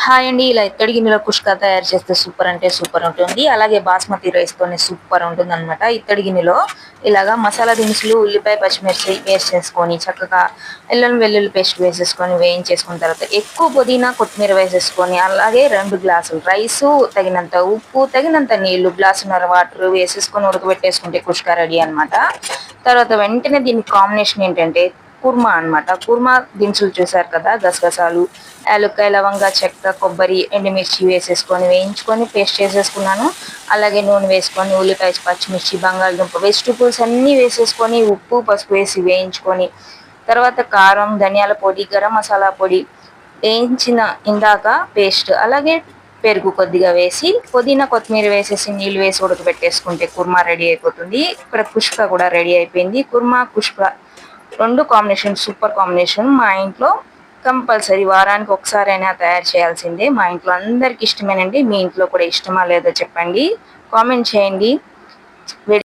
Hi అండి. ఇలా ఇత్తడి గిన్నెలో కుష్కా తయారు చేస్తే సూపర్ అంటే సూపర్ ఉంటుంది. అలాగే బాస్మతి రైస్తోనే సూపర్ ఉంటుందన్నమాట. ఇత్తడి గిన్నెలో ఇలాగా మసాలా దినుసులు, ఉల్లిపాయ, పచ్చిమిర్చి పేస్ట్ చేసుకొని చక్కగా అల్లం వెల్లుల్లి పేస్ట్ వేసేసుకొని వేయించేసుకున్న తర్వాత ఎక్కువ పుదీనా, కొత్తిమీర వేసేసుకొని అలాగే 2 గ్లాసులు రైసు, తగినంత ఉప్పు, తగినంత నీళ్లు, గ్లాసున్నర వాటర్ వేసేసుకొని ఉడకబెట్టేసుకుంటే కుష్కా రెడీ అనమాట. తర్వాత వెంటనే దీనికి కాంబినేషన్ ఏంటంటే కుర్మా అనమాట. కుర్మా దినుసులు చూసారు కదా, గసగసాలు, యాలక్కాయ, లవంగా, చెక్క, కొబ్బరి, ఎండుమిర్చి వేసేసుకొని వేయించుకొని పేస్ట్ చేసేసుకున్నాను. అలాగే నూనె వేసుకొని ఉల్లిపాయ, పచ్చిమిర్చి, బంగాళదుంప, వెజిటబుల్స్ అన్నీ వేసేసుకొని ఉప్పు, పసుపు వేసి వేయించుకొని తర్వాత కారం, ధనియాల పొడి, గరం మసాలా పొడి, వేయించిన ఇందాక పేస్ట్, అలాగే పెరుగు కొద్దిగా వేసి పుదీనా, కొత్తిమీర వేసేసి నీళ్ళు వేసి ఉడకబెట్టేసుకుంటే కుర్మా రెడీ అయిపోతుంది. ఇక్కడ కుష్కా కూడా రెడీ అయిపోయింది. Kurma, కుష్కా 2 combination super combination. మా ఇంట్లో కంపల్సరీ వారానికి ఒకసారైనా తయారు చేయాల్సిందే. మా ఇంట్లో అందరికి ఇష్టమేనండి. మీ ఇంట్లో కూడా ఇష్టమా లేదో చెప్పండి, కామెంట్ చేయండి.